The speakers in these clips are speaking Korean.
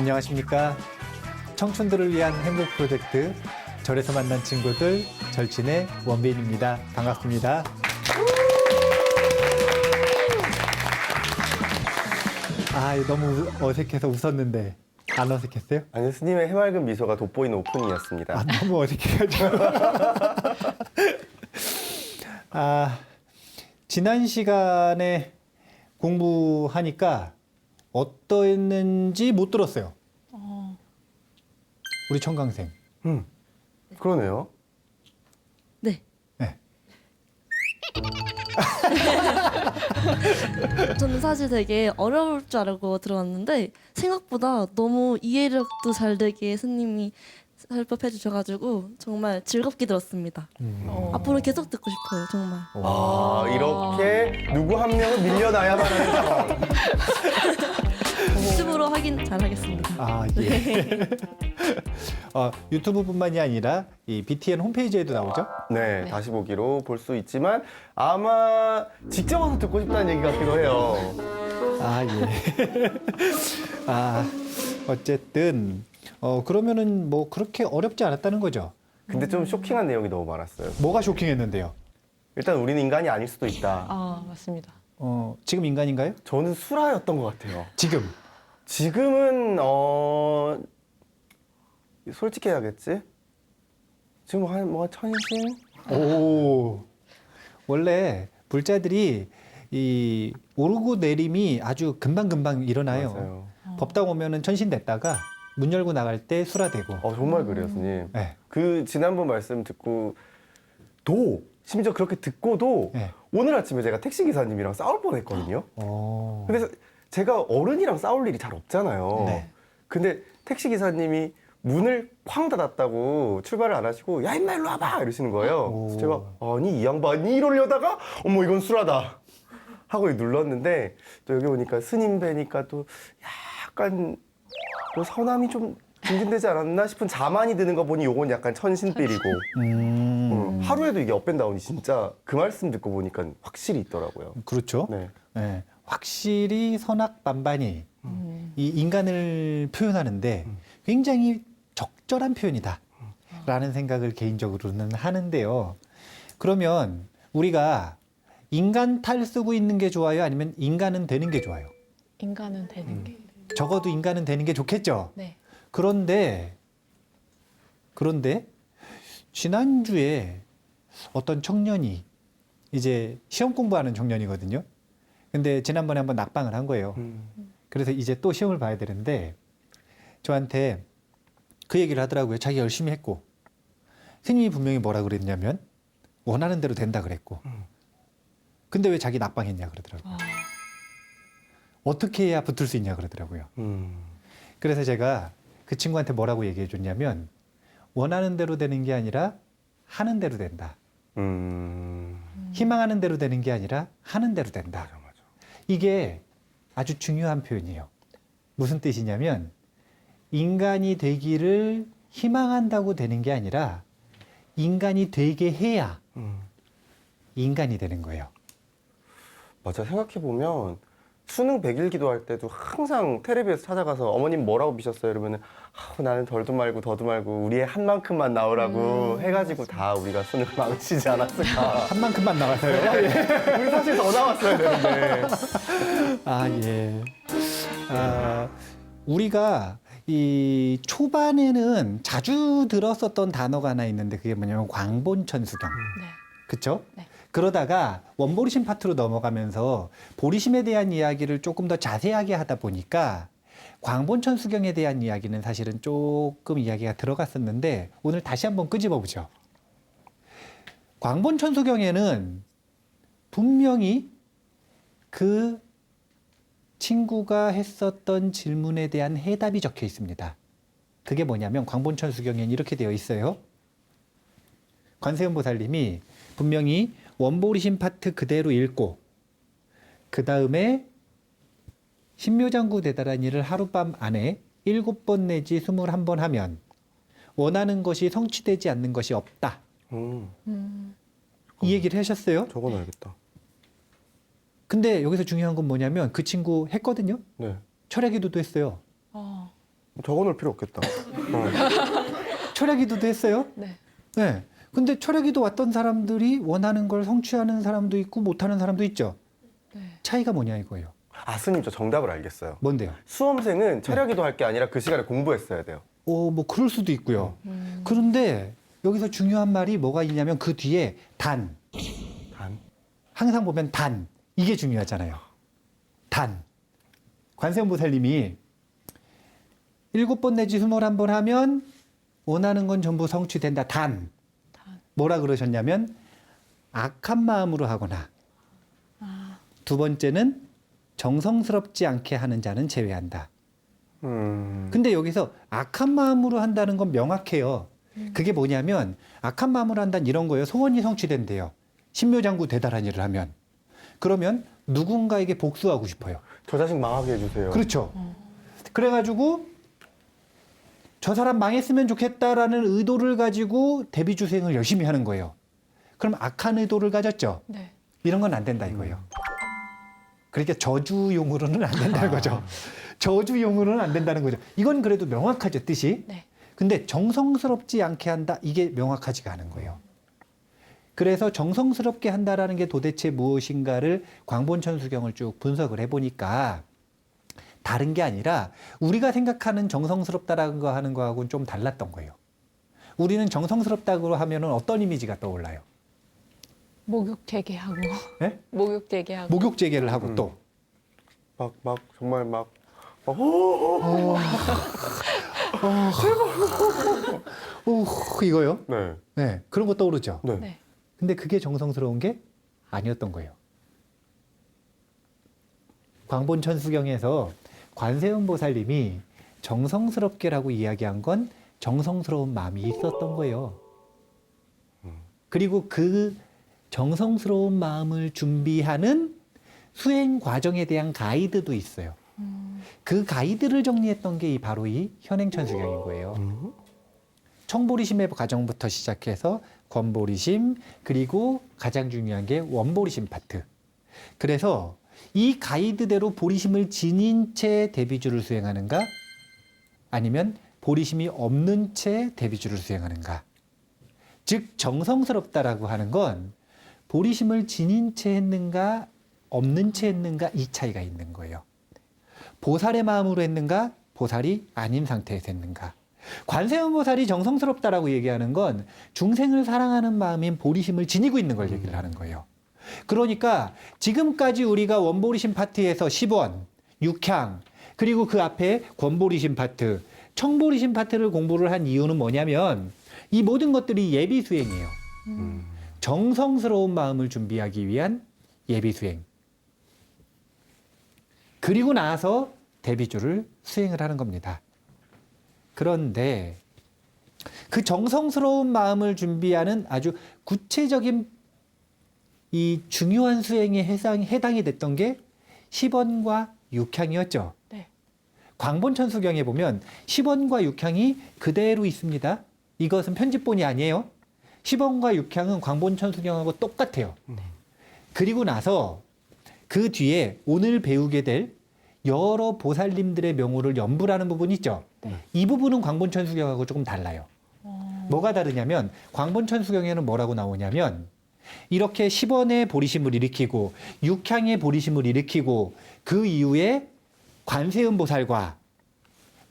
안녕하십니까. 청춘들을 위한 행복 프로젝트 절에서 만난 친구들 절친의 원빈입니다. 반갑습니다. 너무 어색해서 웃었는데 안 어색했어요? 아니요, 스님의 해맑은 미소가 돋보이는 오프닝이었습니다. 너무 어색해가지고. 지난 시간에 공부하니까 어떠했는지 못 들었어요. 우리 청강생. 그러네요. 네. 네. 저는 사실 되게 어려울 줄 알고 들어왔는데 생각보다 너무 이해력도 잘 되게 스님이 설법해 주셔가지고 정말 즐겁게 들었습니다. 앞으로 계속 듣고 싶어요, 정말. 이렇게 누구 한 명은 밀려나야만 하는 상황. 유튜브로 확인 잘 하겠습니다. 예. 유튜브뿐만이 아니라 이 BTN 홈페이지에도 나오죠? 네, 다시 보기로 볼 수 있지만 아마 직접 와서 듣고 싶다는 얘기 같기도 해요. 예. 어쨌든 그러면은 뭐 그렇게 어렵지 않았다는 거죠? 근데 좀 쇼킹한 내용이 너무 많았어요. 뭐가 쇼킹했는데요? 일단 우리는 인간이 아닐 수도 있다. 맞습니다. 지금 인간인가요? 저는 수라였던 것 같아요. 지금? 지금은 솔직히 해야겠지? 지금 뭐 천신? 오. 원래 불자들이 이 오르고 내림이 아주 금방금방 일어나요. 맞아요. 법당 오면은 천신 됐다가 문 열고 나갈 때 수라되고. 정말 그래요, 스님. 네. 그 지난번 말씀 듣고 심지어 그렇게 듣고도 네. 오늘 아침에 제가 택시 기사님이랑 싸울 뻔했거든요. 그래서 제가 어른이랑 싸울 일이 잘 없잖아요. 네. 근데 택시 기사님이 문을 쾅 닫았다고 출발을 안 하시고 야 임마 일로 와봐 이러시는 거예요. 그래서 제가 아니 이 양반이 이러려다가 어머 이건 수라다 하고 눌렀는데 또 여기 오니까 스님 뵈니까 또 약간 뭐 선함이 좀 증진되지 않았나 싶은 자만이 드는 거 보니 요건 약간 천신삘이고 하루에도 이게 업앤다운이 진짜 그 말씀 듣고 보니까 확실히 있더라고요. 그렇죠. 네. 네. 확실히 선악반반이 이 인간을 표현하는데 굉장히 적절한 표현이다 라는 생각을 개인적으로는 하는데요. 그러면 우리가 인간 탈 쓰고 있는 게 좋아요? 아니면 인간은 되는 게 좋아요? 인간은 되는 게. 적어도 인간은 되는 게 좋겠죠? 네. 그런데 지난주에 어떤 청년이 이제 시험 공부하는 청년이거든요. 근데 지난번에 한번 낙방을 한 거예요. 그래서 이제 또 시험을 봐야 되는데 저한테 그 얘기를 하더라고요. 자기 열심히 했고 스님이 분명히 뭐라 그랬냐면 원하는 대로 된다 그랬고 근데 왜 자기 낙방했냐 그러더라고요. 어떻게 해야 붙을 수 있냐 그러더라고요. 그래서 제가 그 친구한테 뭐라고 얘기해 줬냐면 원하는 대로 되는 게 아니라 하는 대로 된다. 희망하는 대로 되는 게 아니라 하는 대로 된다. 맞아. 이게 아주 중요한 표현이에요. 무슨 뜻이냐면 인간이 되기를 희망한다고 되는 게 아니라 인간이 되게 해야 인간이 되는 거예요. 맞아. 생각해보면 수능 100일 기도할 때도 항상 텔레비에서 찾아가서 어머님 뭐라고 비셨어요? 이러면은 나는 덜도 말고 더도 말고 우리의 한 만큼만 나오라고 해가지고 다 우리가 수능 망치지 않았을까. 한 만큼만 나와서요. 우리 사실 더 나왔어야 되는데. 예. 우리가 이 초반에는 자주 들었었던 단어가 하나 있는데 그게 뭐냐면 광본천수경. 네. 그렇죠? 네. 그러다가 원보리심 파트로 넘어가면서 보리심에 대한 이야기를 조금 더 자세하게 하다 보니까 광본천수경에 대한 이야기는 사실은 조금 이야기가 들어갔었는데 오늘 다시 한번 끄집어 보죠. 광본천수경에는 분명히 그 친구가 했었던 질문에 대한 해답이 적혀 있습니다. 그게 뭐냐면 광본천수경에는 이렇게 되어 있어요. 관세음 보살님이 분명히 원보리심 파트 그대로 읽고 그 다음에 신묘장구 대다라니를 하룻밤 안에 7번 내지 21번 하면 원하는 것이 성취되지 않는 것이 없다. 이 얘기를 하셨어요. 적어놔야겠다. 근데 여기서 중요한 건 뭐냐면 그 친구 했거든요. 네. 철야기도도 했어요. 적어놓을 필요 없겠다. 철야기도도 했어요? 네. 네. 근데 철야기도 왔던 사람들이 원하는 걸 성취하는 사람도 있고 못하는 사람도 있죠. 네. 차이가 뭐냐 이거예요. 아, 스님 저 정답을 알겠어요. 뭔데요? 수험생은 철야기도 할 게 아니라 그 시간에 공부했어야 돼요. 뭐 그럴 수도 있고요. 그런데 여기서 중요한 말이 뭐가 있냐면 그 뒤에 단. 단? 항상 보면 단. 이게 중요하잖아요. 단. 관세음보살님이 7번 내지 21번 하면 원하는 건 전부 성취된다. 단. 뭐라 그러셨냐면 악한 마음으로 하거나 두 번째는 정성스럽지 않게 하는 자는 제외한다. 근데 여기서 악한 마음으로 한다는 건 명확해요. 그게 뭐냐면 악한 마음으로 한다는 이런 거예요. 소원이 성취된대요. 신묘장구 대단한 일을 하면. 그러면 누군가에게 복수하고 싶어요. 저 자식 망하게 해주세요. 그렇죠. 그래가지고 저 사람 망했으면 좋겠다라는 의도를 가지고 대비주생을 열심히 하는 거예요. 그럼 악한 의도를 가졌죠. 네. 이런 건 안 된다 이거예요. 그러니까 저주용으로는 안 된다는 거죠. 저주용으로는 안 된다는 거죠. 이건 그래도 명확하죠, 뜻이. 네. 근데 정성스럽지 않게 한다, 이게 명확하지가 않은 거예요. 그래서 정성스럽게 한다라는 게 도대체 무엇인가를 광본천수경을 쭉 분석을 해보니까 다른 게 아니라 우리가 생각하는 정성스럽다라는 거 하는 거하고는 좀 달랐던 거예요. 우리는 정성스럽다고 하면은 어떤 이미지가 떠올라요? 목욕 재개하고. 네? 목욕 재개하고. 목욕 재개를 하고 또 정말 막 이거요? 네. 네, 그런 거 떠오르죠. 네. 네. 근데 그게 정성스러운 게 아니었던 거예요. 광본천수경에서 관세음보살님이 정성스럽게라고 이야기한 건 정성스러운 마음이 있었던 거예요. 그리고 그 정성스러운 마음을 준비하는 수행 과정에 대한 가이드도 있어요. 그 가이드를 정리했던 게 바로 이 현행천수경인 거예요. 청보리심의 과정부터 시작해서 권보리심, 그리고 가장 중요한 게 원보리심 파트. 그래서 이 가이드대로 보리심을 지닌 채 대비주를 수행하는가? 아니면 보리심이 없는 채 대비주를 수행하는가? 즉 정성스럽다라고 하는 건 보리심을 지닌 채 했는가 없는 채 했는가 이 차이가 있는 거예요. 보살의 마음으로 했는가 보살이 아닌 상태에서 했는가. 관세음보살이 정성스럽다라고 얘기하는 건 중생을 사랑하는 마음인 보리심을 지니고 있는 걸 얘기를 하는 거예요. 그러니까 지금까지 우리가 원보리심 파트에서 10원, 육향, 그리고 그 앞에 권보리심 파트, 청보리심 파트를 공부를 한 이유는 뭐냐면 이 모든 것들이 예비 수행이에요. 정성스러운 마음을 준비하기 위한 예비 수행. 그리고 나서 대비주를 수행을 하는 겁니다. 그런데 그 정성스러운 마음을 준비하는 아주 구체적인 이 중요한 수행에 해당이 됐던 게 10원과 육향이었죠. 네. 광본천수경에 보면 10원과 육향이 그대로 있습니다. 이것은 편집본이 아니에요. 10원과 육향은 광본천수경하고 똑같아요. 그리고 나서 그 뒤에 오늘 배우게 될 여러 보살님들의 명호를 연불하는 부분이 있죠. 이 부분은 광본천수경하고 조금 달라요. 뭐가 다르냐면 광본천수경에는 뭐라고 나오냐면 이렇게 10원의 보리심을 일으키고 육향의 보리심을 일으키고 그 이후에 관세음보살과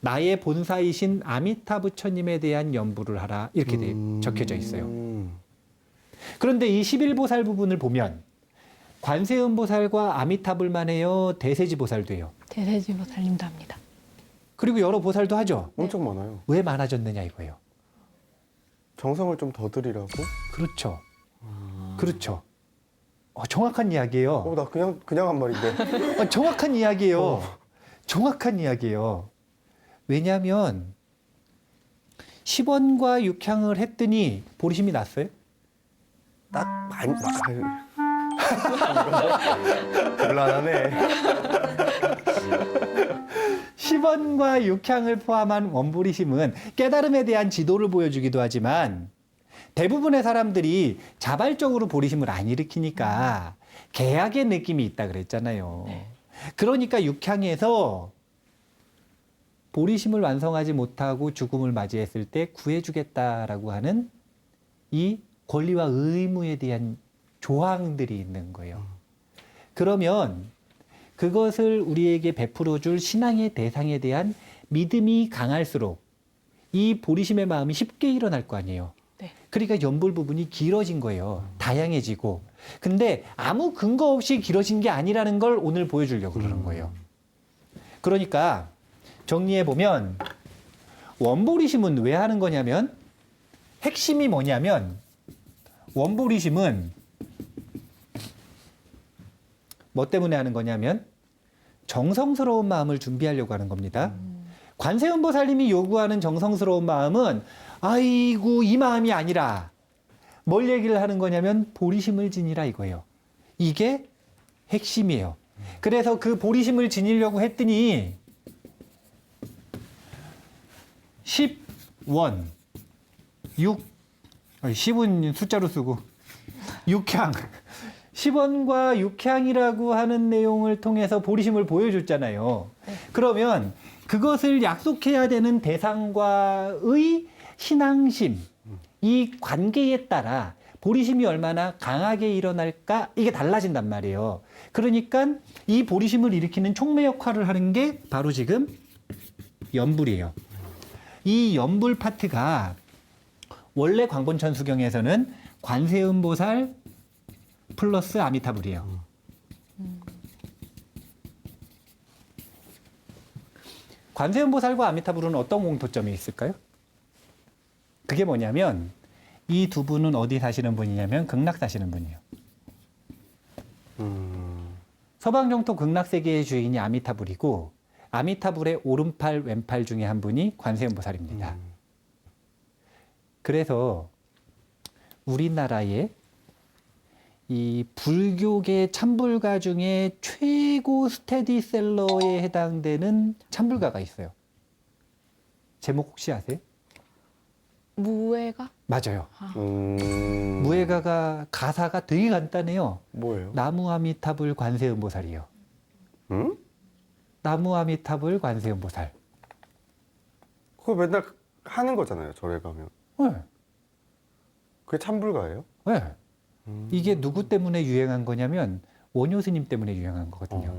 나의 본사이신 아미타 부처님에 대한 연불을 하라 이렇게 적혀져 있어요. 그런데 이 11보살 부분을 보면 관세음보살과 아미타불만 해요? 대세지보살도 해요? 대세지보살님도 합니다. 그리고 여러 보살도 하죠? 엄청 많아요. 왜 많아졌느냐 이거예요. 정성을 좀 더 들이라고? 그렇죠. 그렇죠. 정확한 이야기예요. 나 그냥 한 말인데. 정확한 이야기예요. 정확한 이야기예요. 왜냐하면 10원과 육향을 했더니 보리심이 났어요? 딱 많이 곤란하네. 10원과 육향을 포함한 원보리심은 깨달음에 대한 지도를 보여주기도 하지만 대부분의 사람들이 자발적으로 보리심을 안 일으키니까 계약의 느낌이 있다 그랬잖아요. 네. 그러니까 육향에서 보리심을 완성하지 못하고 죽음을 맞이했을 때 구해주겠다라고 하는 이 권리와 의무에 대한 조항들이 있는 거예요. 그러면 그것을 우리에게 베풀어줄 신앙의 대상에 대한 믿음이 강할수록 이 보리심의 마음이 쉽게 일어날 거 아니에요. 네. 그러니까 연불 부분이 길어진 거예요. 다양해지고. 근데 아무 근거 없이 길어진 게 아니라는 걸 오늘 보여주려고 그러는 거예요. 그러니까 정리해 보면 원보리심은 왜 하는 거냐면 핵심이 뭐냐면 원보리심은 뭐 때문에 하는 거냐면 정성스러운 마음을 준비하려고 하는 겁니다. 관세음보살님이 요구하는 정성스러운 마음은 아이고 이 마음이 아니라 뭘 얘기를 하는 거냐면 보리심을 지니라 이거예요. 이게 핵심이에요. 그래서 그 보리심을 지니려고 했더니 10원 10은 숫자로 쓰고 6향 10원과 6향이라고 하는 내용을 통해서 보리심을 보여줬잖아요. 그러면 그것을 약속해야 되는 대상과의 신앙심, 이 관계에 따라 보리심이 얼마나 강하게 일어날까 이게 달라진단 말이에요. 그러니까 이 보리심을 일으키는 촉매 역할을 하는 게 바로 지금 연불이에요. 이 연불 파트가 원래 광본천 수경에서는 관세음보살 플러스 아미타불이에요. 관세음보살과 아미타불은 어떤 공통점이 있을까요? 그게 뭐냐면 이 두 분은 어디 사시는 분이냐면 극락 사시는 분이에요. 서방정토 극락세계의 주인이 아미타불이고 아미타불의 오른팔 왼팔 중에 한 분이 관세음보살입니다. 그래서 우리나라의 이 불교계 참불가 중에 최고 스테디셀러에 해당되는 참불가가 있어요. 제목 혹시 아세요? 무예가? 맞아요. 무예가가 가사가 되게 간단해요. 뭐예요? 나무 아미타불 관세음보살이요. 응? 나무 아미타불 관세음보살. 그거 맨날 하는 거잖아요. 절에 가면. 네. 그게 참불가예요? 네. 이게 누구 때문에 유행한 거냐면 원효 스님 때문에 유행한 거거든요.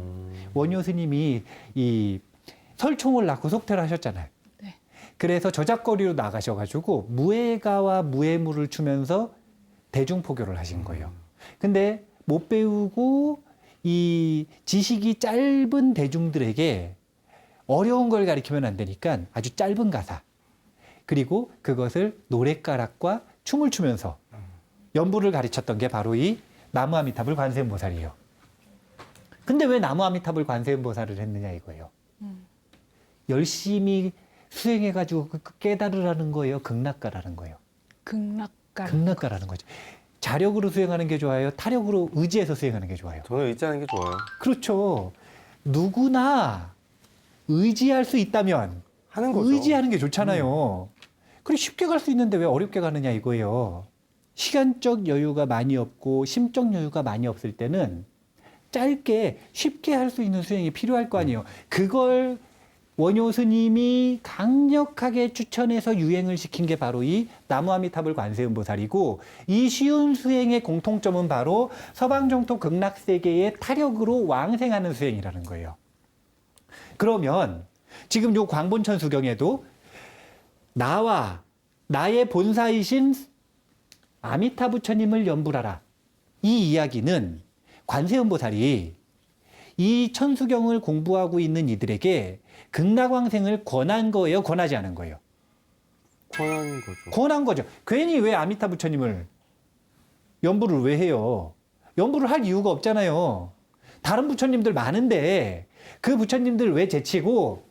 원효 스님이 이 설총을 낳고 속퇴를 하셨잖아요. 네. 그래서 저작거리로 나가셔가지고 무예가와 무예무를 추면서 대중포교를 하신 거예요. 근데 못 배우고 이 지식이 짧은 대중들에게 어려운 걸 가르치면 안 되니까 아주 짧은 가사 그리고 그것을 노랫가락과 춤을 추면서 연불을 가르쳤던 게 바로 이 나무 아미타불 관세음보살이에요. 근데 왜 나무 아미타불 관세음보살을 했느냐 이거예요. 열심히 수행해가지고 깨달으라는 거예요. 극락가라는 거예요. 극락가. 극락가라는 거죠. 자력으로 수행하는 게 좋아요? 타력으로 의지해서 수행하는 게 좋아요? 저는 의지하는 게 좋아요. 그렇죠. 누구나 의지할 수 있다면 하는 거죠. 의지하는 게 좋잖아요. 그리고 쉽게 갈 수 있는데 왜 어렵게 가느냐 이거예요. 시간적 여유가 많이 없고 심적 여유가 많이 없을 때는 짧게 쉽게 할 수 있는 수행이 필요할 거 아니에요. 그걸 원효 스님이 강력하게 추천해서 유행을 시킨 게 바로 이 나무 아미타불 관세음보살이고 이 쉬운 수행의 공통점은 바로 서방정토 극락세계의 타력으로 왕생하는 수행이라는 거예요. 그러면 지금 요 광본천 수경에도 나와 나의 본사이신 아미타 부처님을 연불하라. 이 이야기는 관세음보살이 이 천수경을 공부하고 있는 이들에게 극락왕생을 권한 거예요? 권하지 않은 거예요? 권한 거죠. 권한 거죠. 괜히 왜 아미타 부처님을 연불을 왜 해요? 연불을 할 이유가 없잖아요. 다른 부처님들 많은데 그 부처님들 왜 제치고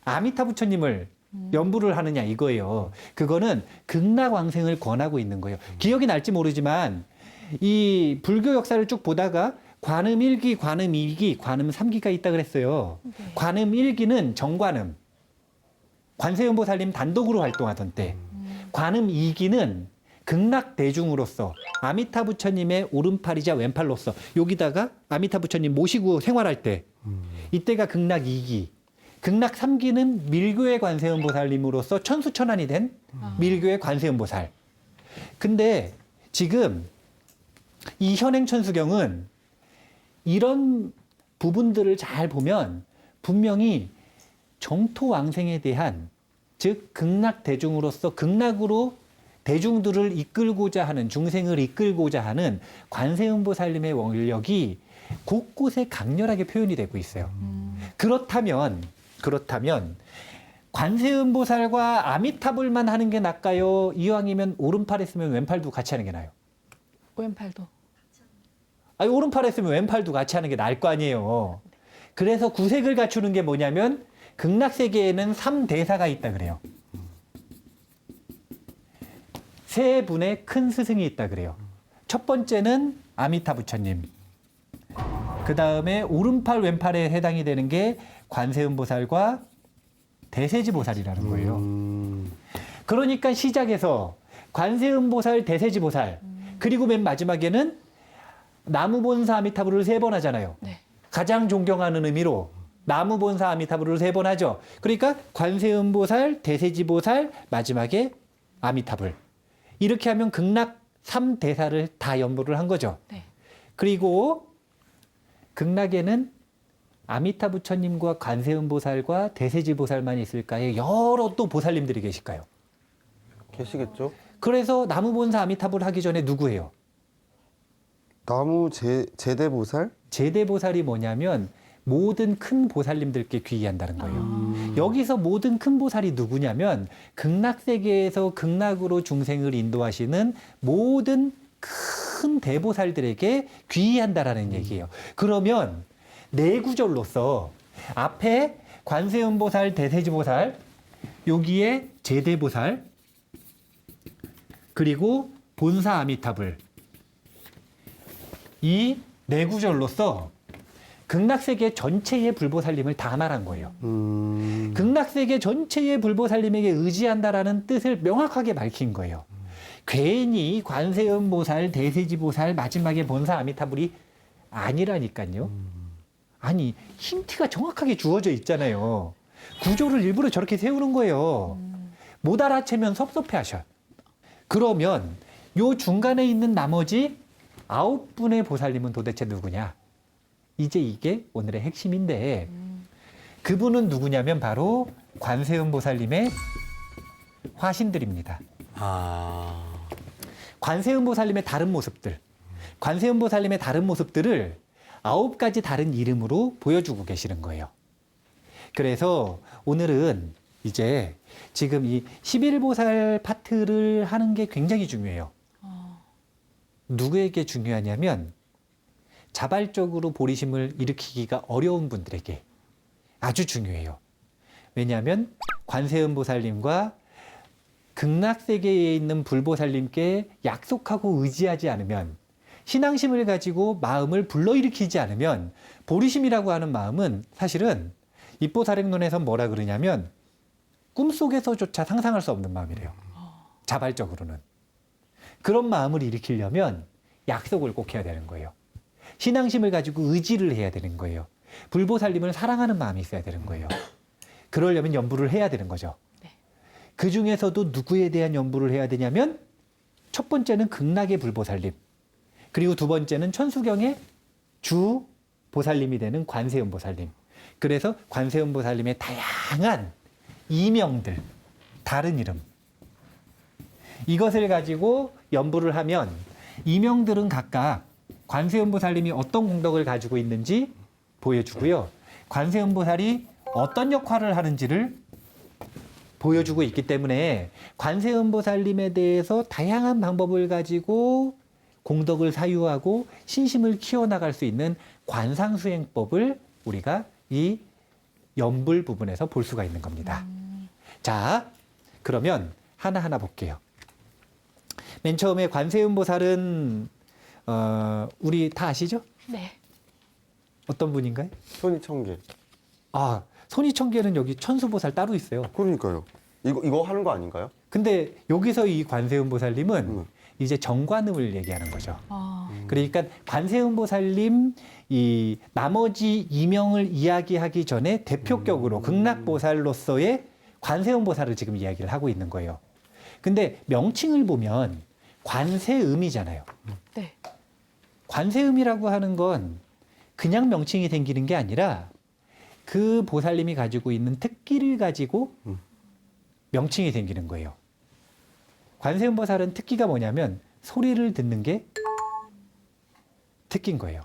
아미타 부처님을 연불을 하느냐 이거예요. 그거는 극락왕생을 권하고 있는 거예요. 기억이 날지 모르지만 이 불교 역사를 쭉 보다가 관음 1기, 관음 2기, 관음 3기가 있다 그랬어요. 관음 1기는 정관음, 관세음보살님 단독으로 활동하던 때. 관음 2기는 극락 대중으로서 아미타 부처님의 오른팔이자 왼팔로서 여기다가 아미타 부처님 모시고 생활할 때 이때가 극락 2기. 극락 3기는 밀교의 관세음보살님으로서 천수천안이 된 밀교의 관세음보살. 근데 지금 이 현행천수경은 이런 부분들을 잘 보면 분명히 정토왕생에 대한, 즉 극락 대중으로서 극락으로 대중들을 이끌고자 하는, 중생을 이끌고자 하는 관세음보살님의 원력이 곳곳에 강렬하게 표현이 되고 있어요. 그렇다면 관세음보살과 아미타불만 하는 게 낫까요? 이왕이면 오른팔에 쓰면 왼팔도 같이 하는 게 나아요. 왼팔도. 아니, 오른팔에 쓰면 왼팔도 같이 하는 게 나을 거 아니에요. 그래서 구색을 갖추는 게 뭐냐면 극락세계에는 3대사가 있다 그래요. 세 분의 큰 스승이 있다 그래요. 첫 번째는 아미타 부처님. 그 다음에 오른팔 왼팔에 해당이 되는 게 관세음보살과 대세지보살이라는 거예요. 그러니까 시작에서 관세음보살, 대세지보살, 그리고 맨 마지막에는 나무본사 아미타불을 3번 하잖아요. 네. 가장 존경하는 의미로 나무본사 아미타불을 3번 하죠. 그러니까 관세음보살, 대세지보살, 마지막에 아미타불. 이렇게 하면 극락 3대사를 다 연보를 한 거죠. 네. 그리고 극락에는 아미타 부처님과 관세음보살과 대세지보살만 있을까요? 여러 또 보살님들이 계실까요? 계시겠죠? 그래서 나무본사 아미타불 하기 전에 누구예요? 나무 제대보살? 제대보살이 뭐냐면 모든 큰 보살님들께 귀의한다는 거예요. 여기서 모든 큰 보살이 누구냐면 극락세계에서 극락으로 중생을 인도하시는 모든 큰 대보살들에게 귀의한다라는 얘기예요. 그러면 네 구절로서 앞에 관세음보살, 대세지보살, 여기에 제대보살, 그리고 본사 아미타불, 이 네 구절로서 극락세계 전체의 불보살님을 다 말한 거예요. 극락세계 전체의 불보살님에게 의지한다라는 뜻을 명확하게 밝힌 거예요. 괜히 관세음보살, 대세지보살, 마지막에 본사 아미타불이 아니라니까요. 아니, 힌트가 정확하게 주어져 있잖아요. 구조를 일부러 저렇게 세우는 거예요. 못 알아채면 섭섭해하셔. 그러면 요 중간에 있는 나머지 9분의 보살님은 도대체 누구냐? 이제 이게 오늘의 핵심인데, 그분은 누구냐면 바로 관세음보살님의 화신들입니다. 관세음보살님의 다른 모습들, 관세음보살님의 다른 모습들을 9가지 다른 이름으로 보여주고 계시는 거예요. 그래서 오늘은 이제 지금 이 11보살 파트를 하는 게 굉장히 중요해요. 누구에게 중요하냐면 자발적으로 보리심을 일으키기가 어려운 분들에게 아주 중요해요. 왜냐하면 관세음보살님과 극락세계에 있는 불보살님께 약속하고 의지하지 않으면, 신앙심을 가지고 마음을 불러일으키지 않으면, 보리심이라고 하는 마음은 사실은 입보살행론에서 뭐라 그러냐면 꿈속에서조차 상상할 수 없는 마음이래요. 자발적으로는. 그런 마음을 일으키려면 약속을 꼭 해야 되는 거예요. 신앙심을 가지고 의지를 해야 되는 거예요. 불보살님을 사랑하는 마음이 있어야 되는 거예요. 그러려면 연부를 해야 되는 거죠. 네. 그 중에서도 누구에 대한 연부를 해야 되냐면 첫 번째는 극락의 불보살님, 그리고 두 번째는 천수경의 주 보살님이 되는 관세음보살님. 그래서 관세음보살님의 다양한 이명들, 다른 이름, 이것을 가지고 연부를 하면 이명들은 각각 관세음보살님이 어떤 공덕을 가지고 있는지 보여주고요. 관세음보살이 어떤 역할을 하는지를 보여주고 있기 때문에 관세음보살님에 대해서 다양한 방법을 가지고 공덕을 사유하고 신심을 키워나갈 수 있는 관상수행법을 우리가 이 연불 부분에서 볼 수가 있는 겁니다. 자, 그러면 하나하나 볼게요. 맨 처음에 관세음보살은 우리 다 아시죠? 네. 어떤 분인가요? 손이 1000개. 아, 손이 1000개는 여기 천수보살 따로 있어요. 그러니까요. 이거 하는 거 아닌가요? 근데 여기서 이 관세음보살님은 이제 정관음을 얘기하는 거죠. 그러니까 관세음보살님 이 나머지 이명을 이야기하기 전에 대표격으로 극락보살로서의 관세음보살을 지금 이야기를 하고 있는 거예요. 근데 명칭을 보면 관세음이잖아요. 네. 관세음이라고 하는 건 그냥 명칭이 생기는 게 아니라 그 보살님이 가지고 있는 특기를 가지고 명칭이 생기는 거예요. 관세음보살은 특기가 뭐냐면 소리를 듣는 게 특기인 거예요.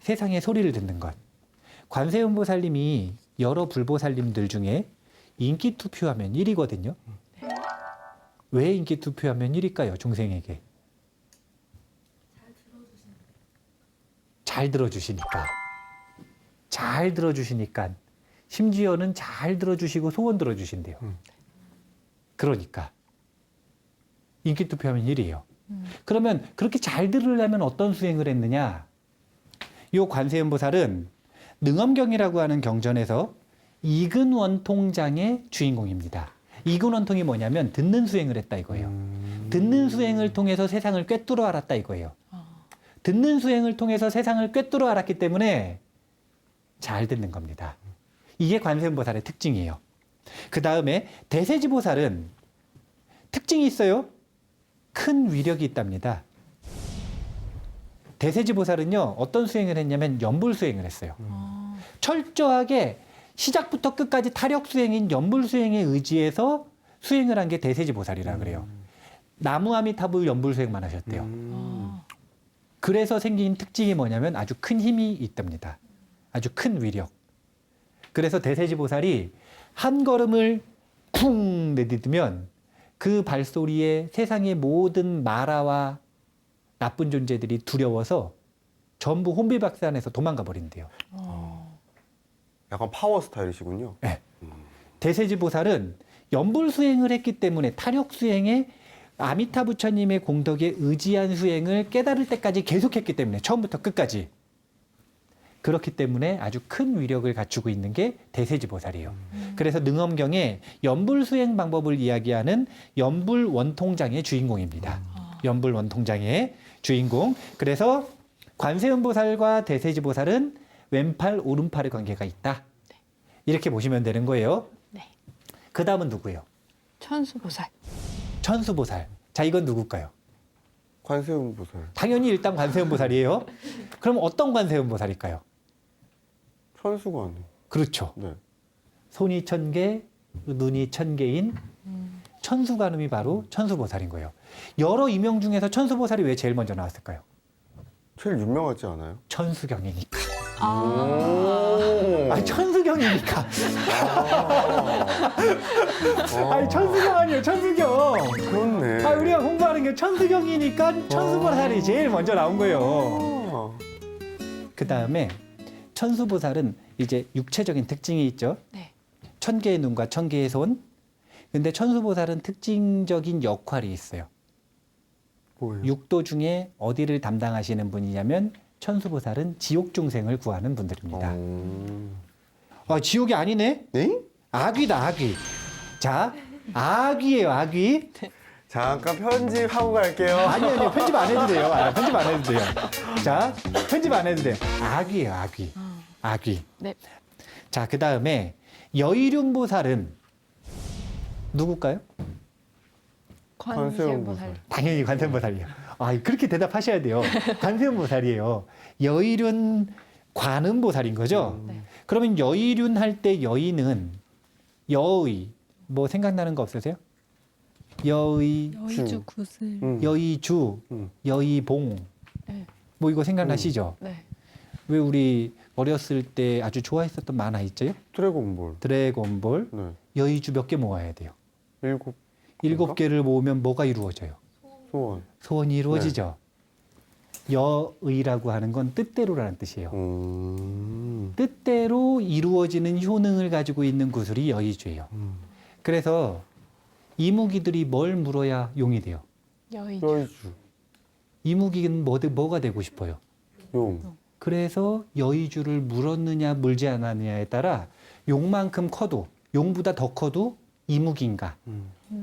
세상에 소리를 듣는 것. 관세음보살님이 여러 불보살님들 중에 인기 투표하면 1위거든요. 왜 인기 투표하면 1위일까요? 중생에게. 잘 들어주시니까. 잘 들어주시니까. 심지어는 잘 들어주시고 소원 들어주신대요. 그러니까. 인기 투표하면 1위예요. 그러면 그렇게 잘 들으려면 어떤 수행을 했느냐? 요 관세음보살은 능엄경이라고 하는 경전에서 이근원통장의 주인공입니다. 이근원통이 뭐냐면 듣는 수행을 했다 이거예요. 듣는 수행을 통해서 세상을 꿰뚫어 알았다 이거예요. 듣는 수행을 통해서 세상을 꿰뚫어 알았기 때문에 잘 듣는 겁니다. 이게 관세음보살의 특징이에요. 그 다음에 대세지보살은 특징이 있어요. 큰 위력이 있답니다. 대세지보살은요, 어떤 수행을 했냐면 연불수행을 했어요. 철저하게 시작부터 끝까지 타력수행인 연불수행에 의지해서 수행을 한 게 대세지보살이라 그래요. 나무아미타불 연불수행만 하셨대요. 그래서 생긴 특징이 뭐냐면 아주 큰 힘이 있답니다. 아주 큰 위력. 그래서 대세지보살이 한 걸음을 쿵 내딛으면 그 발소리에 세상의 모든 마라와 나쁜 존재들이 두려워서 전부 혼비박산해서 도망가 버린대요. 약간 파워 스타일이시군요. 네. 대세지보살은 연불수행을 했기 때문에 타력수행에 아미타 부처님의 공덕에 의지한 수행을 깨달을 때까지 계속했기 때문에 처음부터 끝까지 그렇기 때문에 아주 큰 위력을 갖추고 있는 게 대세지보살이에요. 그래서 능엄경에 연불수행 방법을 이야기하는 연불원통장의 주인공입니다. 연불원통장의 주인공. 그래서 관세음보살과 대세지보살은 왼팔 오른팔의 관계가 있다. 이렇게 보시면 되는 거예요. 네. 그 다음은 누구예요? 천수보살. 천수보살. 자, 이건 누굴까요? 관세음보살. 당연히 일단 관세음보살이에요. 그럼 어떤 관세음보살일까요? 천수가 아니에요. 그렇죠. 네. 손이 1000개, 눈이 1000개인 천수관음이 바로 천수보살인 거예요. 여러 이명 중에서 천수보살이 왜 제일 먼저 나왔을까요? 제일 유명하지 않아요? 천수경이니까. 오. 아니, 천수경이니까. 아니, 천수경 아니에요, 천수경. 그렇네. 아, 우리가 공부하는 게 천수경이니까 천수보살이 제일 먼저 나온 거예요. 그 다음에 천수보살은 이제 육체적인 특징이 있죠. 네. 1000개의 눈과 1000개의 손. 근데 천수보살은 특징적인 역할이 있어요. 뭐예요? 육도 중에 어디를 담당하시는 분이냐면 천수보살은 지옥 중생을 구하는 분들입니다. 아, 지옥이 아니네? 네? 아귀다, 아귀. 자, 아귀예요, 아귀. 잠깐 편집하고 갈게요. 아니요, 편집 안 해도 돼요. 편집 안 해도 돼요. 자, 편집 안 해도 돼요. 아귀예요, 아귀. 아귀. 네. 자, 그 다음에 여의륜보살은 누굴까요? 관세음보살. 당연히 관세음보살이에요. 아, 그렇게 대답하셔야 돼요. 관세음보살이에요. 여의륜 관음보살인 거죠? 네. 그러면 여의륜 할 때 여의는 여의, 뭐 생각나는 거 없으세요? 여의, 여의주 구슬. 여의주, 여의봉. 네. 뭐 이거 생각나시죠? 네. 왜 우리 어렸을 때 아주 좋아했었던 만화 있죠? 드래곤볼. 드래곤볼. 네. 여의주 몇 개 모아야 돼요? 7 7개를 모으면 뭐가 이루어져요? 소원. 소원이 이루어지죠. 여의라고 하는 건 뜻대로라는 뜻이에요. 뜻대로 이루어지는 효능을 가지고 있는 구슬이 여의주예요. 그래서 이무기들이 뭘 물어야 용이 돼요? 여의주. 여의주. 이무기는 뭐가 되고 싶어요? 용. 그래서 여의주를 물었느냐 물지 않았느냐에 따라 용만큼 커도 용보다 더 커도 이무기인가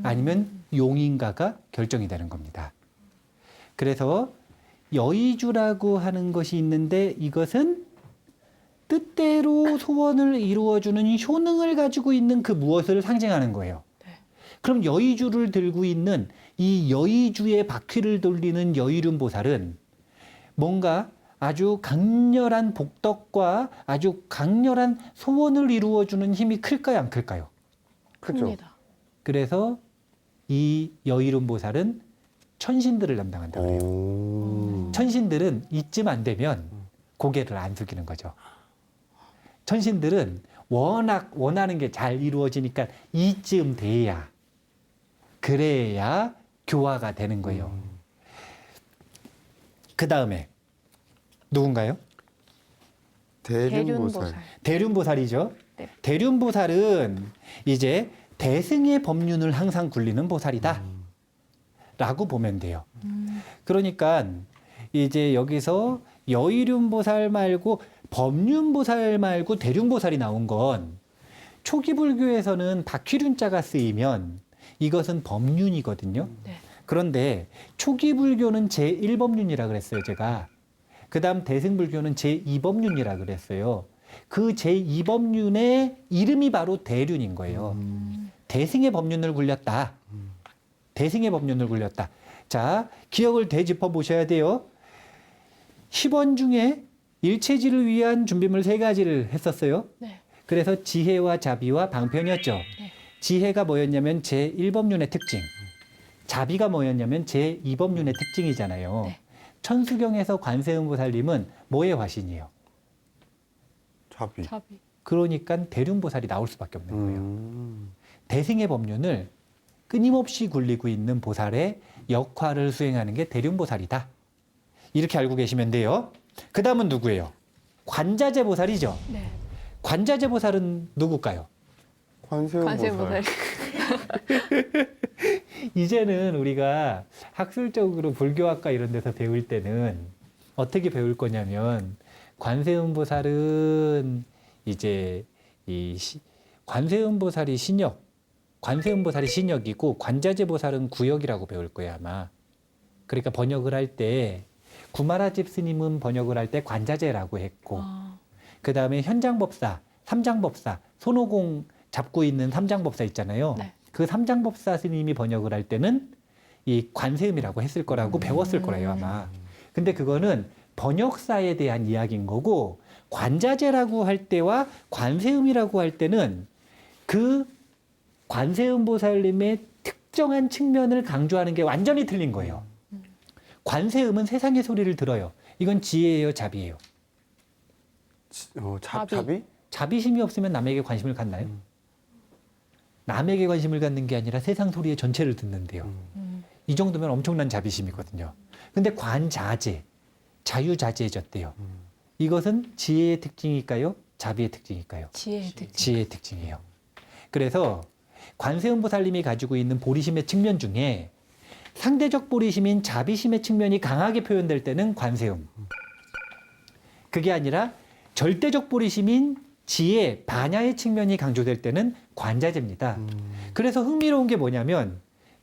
아니면 용인가가 결정이 되는 겁니다. 그래서 여의주라고 하는 것이 있는데 이것은 뜻대로 소원을 이루어주는 효능을 가지고 있는 그 무엇을 상징하는 거예요. 네. 그럼 여의주를 들고 있는 이 여의주의 바퀴를 돌리는 여의륜 보살은 뭔가 아주 강렬한 복덕과 아주 강렬한 소원을 이루어주는 힘이 클까요, 안 클까요? 그죠. 큽니다. 그래서 이 여의륜 보살은 천신들을 담당한다고 해요. 오. 천신들은 이쯤 안 되면 고개를 안 숙이는 거죠. 천신들은 워낙 원하는 게 잘 이루어지니까 이쯤 돼야, 그래야 교화가 되는 거예요. 그 다음에 누군가요? 대륜보살. 대륜보살이죠. 네. 대륜보살은 이제 대승의 법륜을 항상 굴리는 보살이다 라고 보면 돼요. 그러니까 이제 여기서 여의륜보살 말고 법륜보살 말고 대륜보살이 나온 건 초기 불교에서는 바퀴륜자가 쓰이면 이것은 법륜이거든요. 네. 그런데 초기 불교는 제1법륜이라 그랬어요, 제가. 그 다음 대승불교는 제2법륜이라 그랬어요. 그 제2법륜의 이름이 바로 대륜인 거예요. 대승의 법륜을 굴렸다. 대승의 법륜을 굴렸다. 자, 기억을 되짚어 보셔야 돼요. 10원 중에 일체지를 위한 준비물 3가지를 했었어요. 네. 그래서 지혜와 자비와 방편이었죠. 네. 지혜가 뭐였냐면 제1법륜의 특징. 자비가 뭐였냐면 제2법륜의 특징이잖아요. 네. 천수경에서 관세음보살님은 뭐의 화신이에요? 자비. 자비. 그러니까 대륜보살이 나올 수밖에 없는 거예요. 음. 대승의 법륜을 끊임없이 굴리고 있는 보살의 역할을 수행하는 게 대륜보살이다. 이렇게 알고 계시면 돼요. 그 다음은 누구예요? 관자재보살이죠. 네. 관자재보살은 누굴까요? 관세음보살. 관세음보살. 이제는 우리가 학술적으로 불교학과 이런 데서 배울 때는 어떻게 배울 거냐면 관세음보살은 이제 관세음보살이 신역, 관세음보살이 신역이고 관자재보살은 구역이라고 배울 거예요, 아마. 그러니까 번역을 할 때 구마라집 스님은 번역을 할 때 관자재라고 했고 그 다음에 현장법사, 삼장법사, 손오공 잡고 있는 삼장법사 있잖아요. 네. 그 삼장법사 스님이 번역을 할 때는 이 관세음이라고 했을 거라고 배웠을 거예요, 아마. 근데 그거는 번역사에 대한 이야기인 거고 관자재라고 할 때와 관세음이라고 할 때는 그 관세음 보살님의 특정한 측면을 강조하는 게 완전히 틀린 거예요. 관세음은 세상의 소리를 들어요. 이건 지혜예요, 자비예요. 자비? 자비심이 없으면 남에게 관심을 갖나요? 남에게 관심을 갖는 게 아니라 세상 소리의 전체를 듣는데요. 이 정도면 엄청난 자비심이거든요. 근데 관자재, 자유자재해졌대요. 이것은 지혜의 특징일까요? 자비의 특징일까요? 지혜의 특징. 지혜의 특징이에요. 그래서 관세음 보살님이 가지고 있는 보리심의 측면 중에 상대적 보리심인 자비심의 측면이 강하게 표현될 때는 관세음. 그게 아니라 절대적 보리심인 지혜, 반야의 측면이 강조될 때는 관자재입니다. 그래서 흥미로운 게 뭐냐면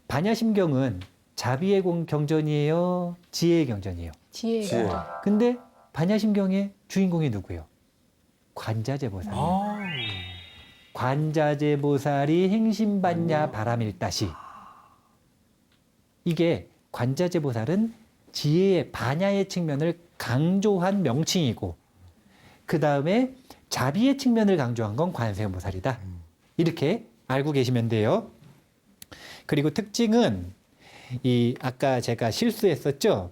반야심경은 자비의 경전이에요? 지혜의 경전이에요? 지혜의 지혜. 경전. 근데 반야심경의 주인공이 누구예요? 관자재보살. 관자재보살이 행심반야 바람일다시. 이게 관자재보살은 지혜의 반야의 측면을 강조한 명칭이고 그 다음에 자비의 측면을 강조한 건 관세음보살이다. 이렇게 알고 계시면 돼요. 그리고 특징은 이 아까 제가 실수했었죠.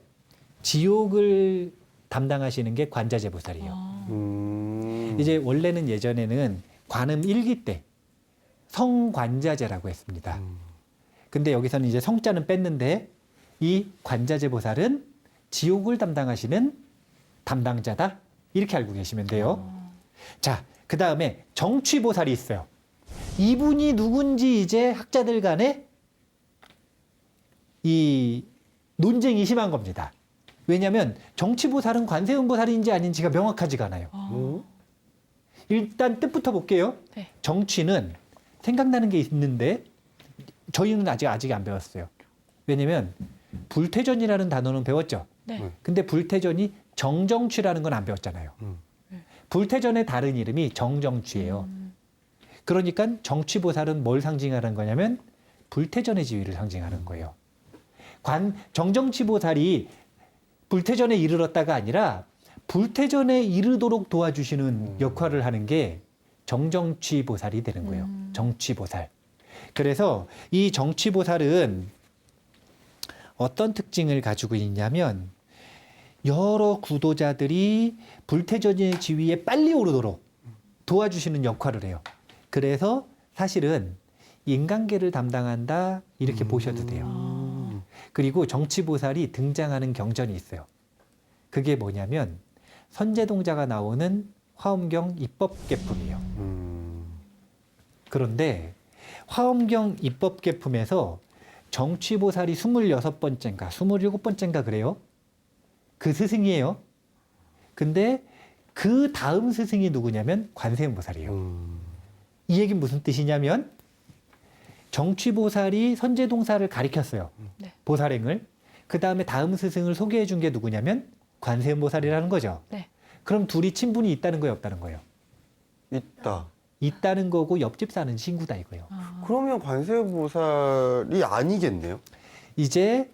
지옥을 담당하시는 게 관자재보살이에요. 이제 원래는 예전에는 관음 1기 때 성관자재라고 했습니다. 근데 여기서는 이제 성자는 뺐는데 이 관자재보살은 지옥을 담당하시는 담당자다. 이렇게 알고 계시면 돼요. 자, 그 다음에 정취보살이 있어요. 이분이 누군지 이제 학자들 간에 이 논쟁이 심한 겁니다. 왜냐하면 정취보살은 관세음보살인지 아닌지가 명확하지가 않아요. 일단 뜻부터 볼게요. 네. 정취는 생각나는 게 있는데 저희는 아직 안 배웠어요. 왜냐면 불퇴전이라는 단어는 배웠죠. 네. 근데 불태전이 정정취라는 건 안 배웠잖아요. 불태전의 다른 이름이 정정취예요. 그러니까 정취보살은 뭘 상징하는 거냐면 불태전의 지위를 상징하는 거예요. 정정취보살이 불태전에 이르렀다가 아니라 불태전에 이르도록 도와주시는 역할을 하는 게 정정취보살이 되는 거예요. 정취보살. 그래서 이 정취보살은 어떤 특징을 가지고 있냐면 여러 구도자들이 불태전의 지위에 빨리 오르도록 도와주시는 역할을 해요. 그래서 사실은 인간계를 담당한다 이렇게 보셔도 돼요. 그리고 정취보살이 등장하는 경전이 있어요. 그게 뭐냐면 선제동자가 나오는 화엄경 입법계품이에요. 그런데 화엄경 입법계품에서 정취보살이 26번째인가 27번째인가 그래요. 그 스승이에요. 근데 그 다음 스승이 누구냐면 관세음보살이에요. 이 얘기는 무슨 뜻이냐면 정취보살이 선제동사를 가리켰어요. 네. 보살행을. 그 다음에 다음 스승을 소개해 준 게 누구냐면 관세음보살이라는 거죠. 네. 그럼 둘이 친분이 있다는 거예요, 없다는 거예요? 있다. 있다는 거고 옆집 사는 친구다 이거예요. 그러면 관세음보살이 아니겠네요. 이제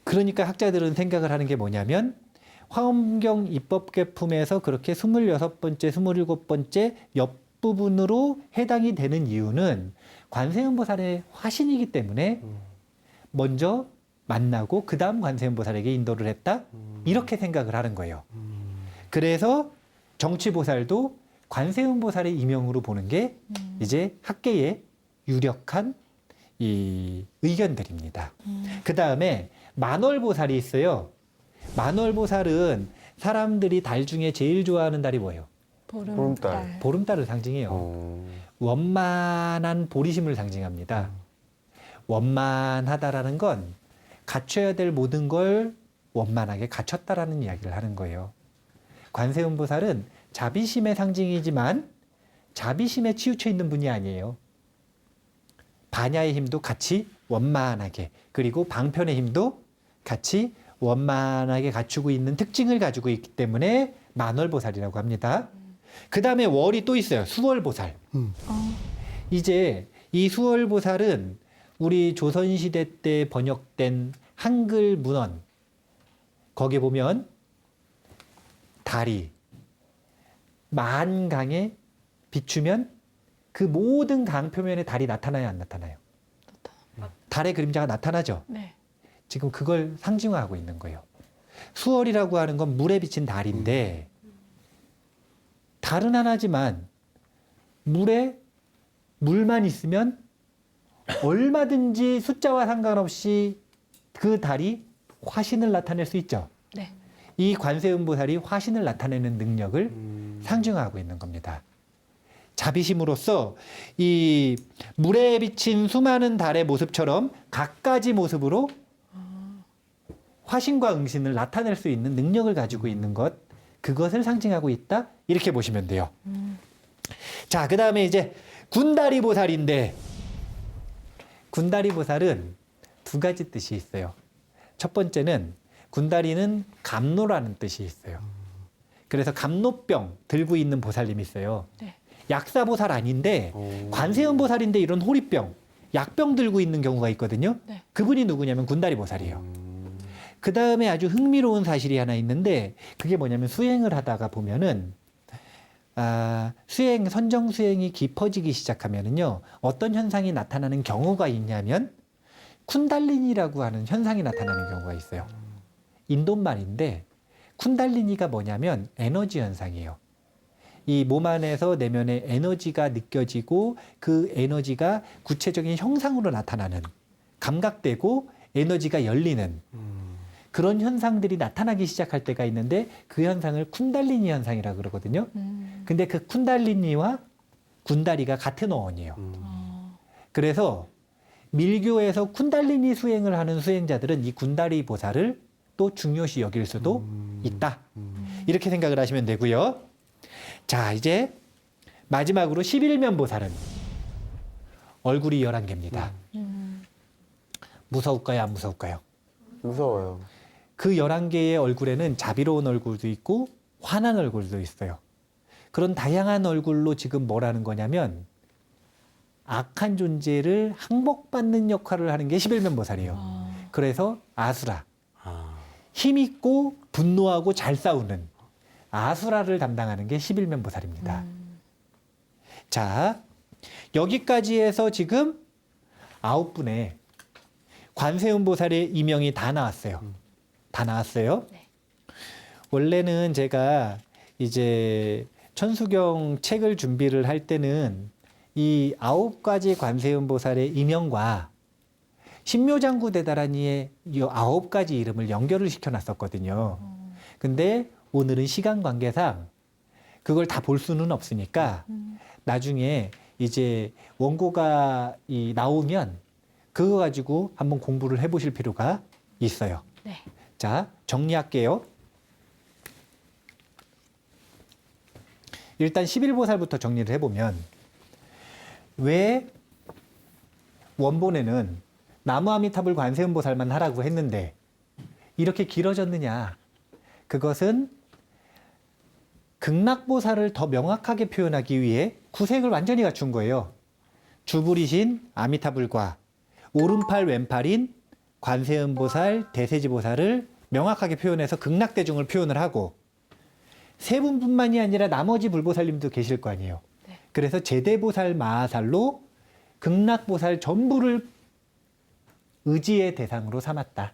그러니까 학자들은 생각을 하는 게 뭐냐면 화엄경 입법계품에서 그렇게 26번째, 27번째 옆부분으로 해당이 되는 이유는 관세음보살의 화신이기 때문에 먼저 만나고 그 다음 관세음보살에게 인도를 했다 이렇게 생각을 하는 거예요. 그래서 정취보살도 관세음보살의 이명으로 보는 게 이제 학계의 유력한 이 의견들입니다. 그 다음에 만월보살이 있어요. 만월보살은 사람들이 달 중에 제일 좋아하는 달이 뭐예요? 보름달. 보름달을 상징해요. 원만한 보리심을 상징합니다. 원만하다라는 건 갖춰야 될 모든 걸 원만하게 갖췄다라는 이야기를 하는 거예요. 관세음보살은 자비심의 상징이지만 자비심에 치우쳐 있는 분이 아니에요. 반야의 힘도 같이 원만하게, 그리고 방편의 힘도 같이 원만하게 갖추고 있는 특징을 가지고 있기 때문에 만월보살이라고 합니다. 그 다음에 월이 또 있어요. 수월보살. 이제 이 수월보살은 우리 조선시대 때 번역된 한글 문헌, 거기 보면 달이 만강에 비추면 그 모든 강 표면에 달이 나타나요, 안 나타나요? 달의 그림자가 나타나죠? 네. 지금 그걸 상징화하고 있는 거예요. 수월이라고 하는 건 물에 비친 달인데 달은 하나지만 물에 물만 있으면 얼마든지 숫자와 상관없이 그 달이 화신을 나타낼 수 있죠. 네. 이 관세음보살이 화신을 나타내는 능력을 상징하고 있는 겁니다. 자비심으로써 이 물에 비친 수많은 달의 모습처럼 각가지 모습으로 화신과 응신을 나타낼 수 있는 능력을 가지고 있는 것, 그것을 상징하고 있다 이렇게 보시면 돼요. 자, 그 다음에 이제 군다리 보살인데, 군다리 보살은 두 가지 뜻이 있어요. 첫 번째는 군다리는 감로라는 뜻이 있어요. 그래서 감로병 들고 있는 보살님이 있어요. 네. 약사보살 아닌데 관세음보살인데 이런 호리병, 약병 들고 있는 경우가 있거든요. 네. 그분이 누구냐면 군다리 보살이에요. 그 다음에 아주 흥미로운 사실이 하나 있는데 그게 뭐냐면 수행을 하다가 보면은 선정 수행이 깊어지기 시작하면은요 어떤 현상이 나타나는 경우가 있냐면 쿤달리니라고 하는 현상이 나타나는 경우가 있어요. 인도말인데 쿤달리니가 뭐냐면 에너지 현상이에요. 이 몸 안에서 내면에 에너지가 느껴지고 그 에너지가 구체적인 형상으로 나타나는, 감각되고 에너지가 열리는 그런 현상들이 나타나기 시작할 때가 있는데 그 현상을 쿤달리니 현상이라고 그러거든요. 근데 그 쿤달리니와 군다리가 같은 어원이에요. 그래서 밀교에서 쿤달리니 수행을 하는 수행자들은 이 군다리 보살을 또 중요시 여길 수도 있다. 이렇게 생각을 하시면 되고요. 자, 이제 마지막으로 11면 보살은 얼굴이 11개입니다. 무서울까요, 안 무서울까요? 무서워요. 그 11개의 얼굴에는 자비로운 얼굴도 있고 화난 얼굴도 있어요. 그런 다양한 얼굴로 지금 뭐라는 거냐면 악한 존재를 항복받는 역할을 하는 게 11면보살이에요. 그래서 아수라, 힘있고 분노하고 잘 싸우는 아수라를 담당하는 게 11면보살입니다. 자, 여기까지 해서 지금 9분의 관세음보살의 이명이 다 나왔어요. 다 나왔어요. 네. 원래는 제가 이제 천수경 책을 준비를 할 때는 이 9가지 관세음보살의 이명과 신묘장구 대다라니의 이 9가지 이름을 연결을 시켜놨었거든요. 근데 오늘은 시간 관계상 그걸 다 볼 수는 없으니까 나중에 이제 원고가 나오면 그거 가지고 한번 공부를 해보실 필요가 있어요. 네. 자, 정리할게요. 일단 11보살부터 정리를 해보면 왜 원본에는 나무아미타불 관세음보살만 하라고 했는데 이렇게 길어졌느냐. 그것은 극락보살을 더 명확하게 표현하기 위해 구색을 완전히 갖춘 거예요. 주불이신 아미타불과 오른팔 왼팔인 관세음보살, 대세지보살을 명확하게 표현해서 극락대중을 표현을 하고 세 분뿐만이 아니라 나머지 불보살님도 계실 거 아니에요. 네. 그래서 제대보살, 마하살로 극락보살 전부를 의지의 대상으로 삼았다.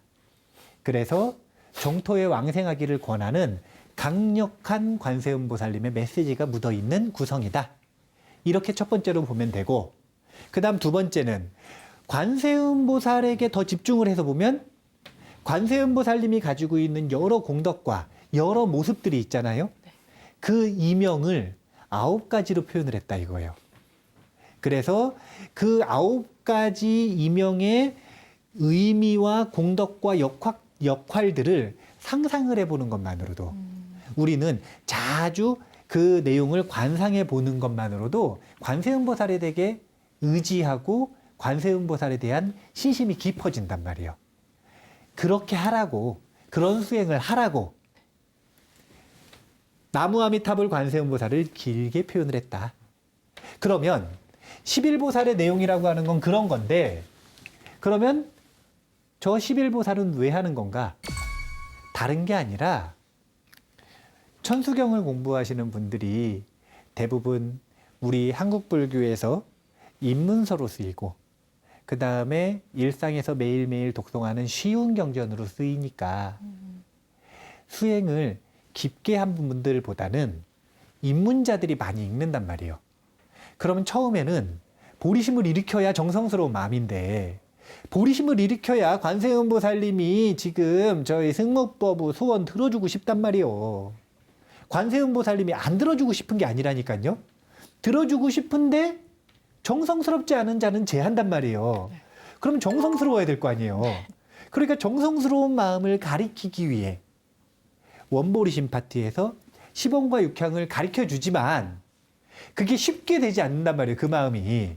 그래서 정토에 왕생하기를 권하는 강력한 관세음보살님의 메시지가 묻어있는 구성이다. 이렇게 첫 번째로 보면 되고, 그 다음 두 번째는 관세음보살에게 더 집중을 해서 보면 관세음보살님이 가지고 있는 여러 공덕과 여러 모습들이 있잖아요. 그 이명을 9가지로 표현을 했다 이거예요. 그래서 그 9가지 이명의 의미와 공덕과 역할들을 상상을 해보는 것만으로도 우리는 자주 그 내용을 관상해 보는 것만으로도 관세음보살에 대해 의지하고 관세음보살에 대한 신심이 깊어진단 말이에요. 그렇게 하라고, 그런 수행을 하라고 나무아미타불 관세음보살을 길게 표현을 했다. 그러면 11보살의 내용이라고 하는 건 그런 건데, 그러면 저 11보살은 왜 하는 건가? 다른 게 아니라 천수경을 공부하시는 분들이 대부분 우리 한국불교에서 입문서로 쓰이고 그 다음에 일상에서 매일매일 독송하는 쉬운 경전으로 쓰이니까 수행을 깊게 한 분들보다는 입문자들이 많이 읽는단 말이에요. 그러면 처음에는 보리심을 일으켜야 정성스러운 마음인데 보리심을 일으켜야 관세음보살님이 지금 저희 승무법부 소원 들어주고 싶단 말이에요. 관세음보살님이 안 들어주고 싶은 게 아니라니까요. 들어주고 싶은데 정성스럽지 않은 자는 제한단 말이에요. 그러면 정성스러워야 될 거 아니에요. 그러니까 정성스러운 마음을 가리키기 위해 원보리심 파티에서 시범과 육향을 가르쳐 주지만 그게 쉽게 되지 않는단 말이에요. 그 마음이.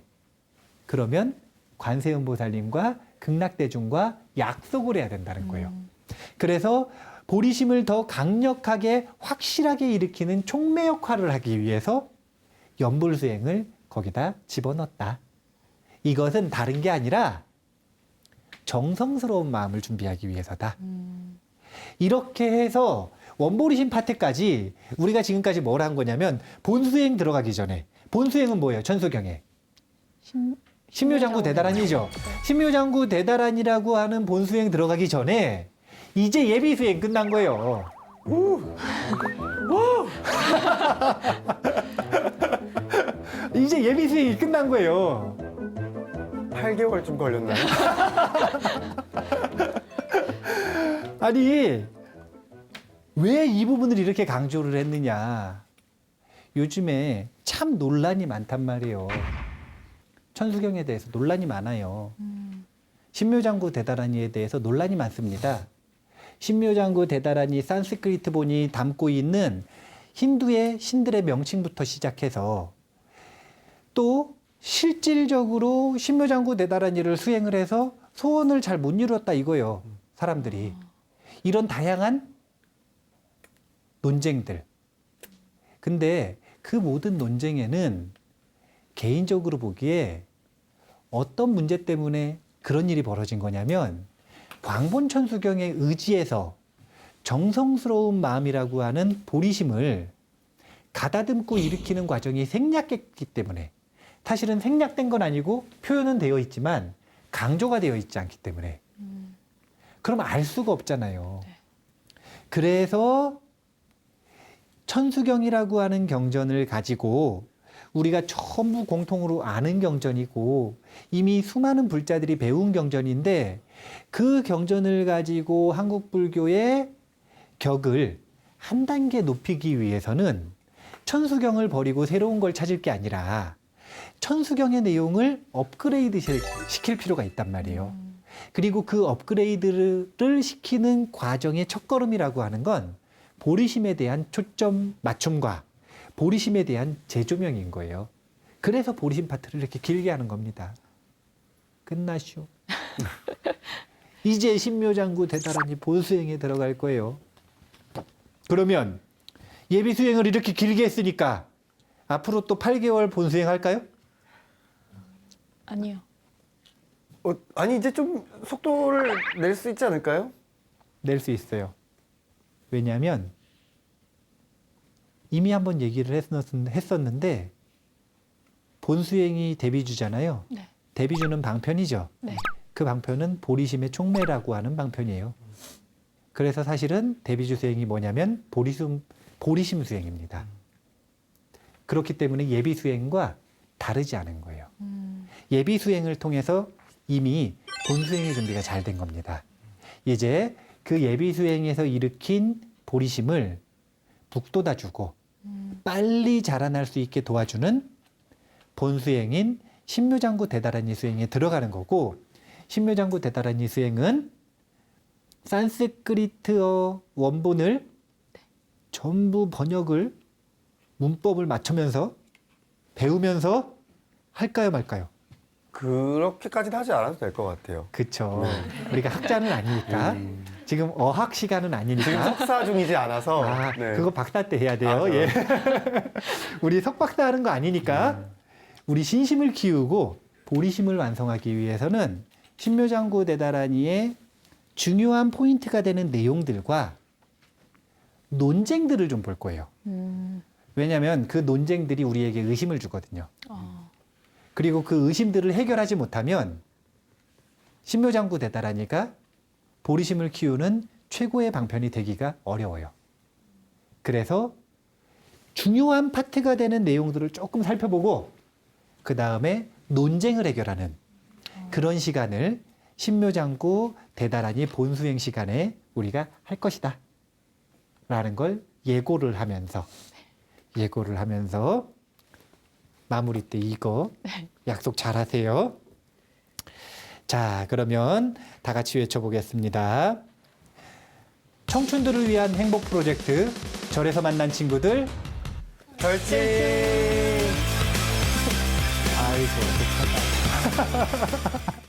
그러면 관세음보살님과 극락대중과 약속을 해야 된다는 거예요. 그래서 보리심을 더 강력하게 확실하게 일으키는 촉매 역할을 하기 위해서 연불수행을 거기다 집어넣었다. 이것은 다른 게 아니라 정성스러운 마음을 준비하기 위해서다. 이렇게 해서 원보리심 파트까지 우리가 지금까지 뭘 한 거냐면 본수행 들어가기 전에, 본수행은 뭐예요? 천수경에 신묘장구 대다란이죠. 신묘장구 대다란이라고 하는 본수행 들어가기 전에 이제 예비수행 끝난 거예요. 이제 예비수행이 끝난 거예요. 8개월쯤 걸렸나요? 아니, 왜 이 부분을 이렇게 강조를 했느냐. 요즘에 참 논란이 많단 말이에요. 천수경에 대해서 논란이 많아요. 신묘장구 대다라니에 대해서 논란이 많습니다. 신묘장구 대다라니 산스크리트본이 담고 있는 힌두의 신들의 명칭부터 시작해서 또 실질적으로 신묘장구 대다라니를 수행을 해서 소원을 잘 못 이뤘다 이거예요. 사람들이. 이런 다양한 논쟁들. 근데 그 모든 논쟁에는 개인적으로 보기에 어떤 문제 때문에 그런 일이 벌어진 거냐면 광본 천수경의 의지에서 정성스러운 마음이라고 하는 보리심을 가다듬고 일으키는 과정이 생략했기 때문에, 사실은 생략된 건 아니고 표현은 되어 있지만 강조가 되어 있지 않기 때문에 그럼 알 수가 없잖아요. 네. 그래서 천수경이라고 하는 경전을 가지고 우리가 전부 공통으로 아는 경전이고 이미 수많은 불자들이 배운 경전인데, 그 경전을 가지고 한국 불교의 격을 한 단계 높이기 위해서는 천수경을 버리고 새로운 걸 찾을 게 아니라 천수경의 내용을 업그레이드 시킬 필요가 있단 말이에요. 그리고 그 업그레이드를 시키는 과정의 첫걸음이라고 하는 건 보리심에 대한 초점 맞춤과 보리심에 대한 재조명인 거예요. 그래서 보리심 파트를 이렇게 길게 하는 겁니다. 끝나쇼. 이제 신묘장구 대단하니 본수행에 들어갈 거예요. 그러면 예비 수행을 이렇게 길게 했으니까 앞으로 또 8개월 본수행 할까요? 아니요. 아니 이제 좀 속도를 낼 수 있지 않을까요? 낼 수 있어요. 왜냐하면 이미 한번 얘기를 했었는데 본수행이 데뷔주잖아요. 네. 데뷔주는 방편이죠. 네. 그 방편은 보리심의 촉매라고 하는 방편이에요. 그래서 사실은 데뷔주 수행이 뭐냐면 보리심 수행입니다. 그렇기 때문에 예비 수행과 다르지 않은 거예요. 예비 수행을 통해서 이미 본 수행의 준비가 잘 된 겁니다. 이제 그 예비 수행에서 일으킨 보리심을 북돋아주고 빨리 자라날 수 있게 도와주는 본 수행인 신묘장구 대다라니 수행에 들어가는 거고, 신묘장구 대다라니 수행은 산스크리트어 원본을 전부 번역을 문법을 맞추면서 배우면서 할까요 말까요? 그렇게까지는 하지 않아도 될 것 같아요. 그렇죠. 우리가 학자는 아니니까 지금 어학 시간은 지금 아니니까. 석사 중이지 않아서. 아, 네. 그거 박사 때 해야 돼요. 아, 예. 우리 석박사 하는 거 아니니까 우리 신심을 키우고 보리심을 완성하기 위해서는 신묘장구 대다라니의 중요한 포인트가 되는 내용들과 논쟁들을 좀 볼 거예요. 왜냐하면 그 논쟁들이 우리에게 의심을 주거든요. 그리고 그 의심들을 해결하지 못하면 신묘장구 대다라니가 보리심을 키우는 최고의 방편이 되기가 어려워요. 그래서 중요한 파트가 되는 내용들을 조금 살펴보고 그 다음에 논쟁을 해결하는 그런 시간을 신묘장구 대다라니 본수행 시간에 우리가 할 것이다 라는 걸 예고를 하면서 마무리 때 이거 약속 잘 하세요. 자, 그러면 다 같이 외쳐보겠습니다. 청춘들을 위한 행복 프로젝트 절에서 만난 친구들. 절친. 아이고, 좋다.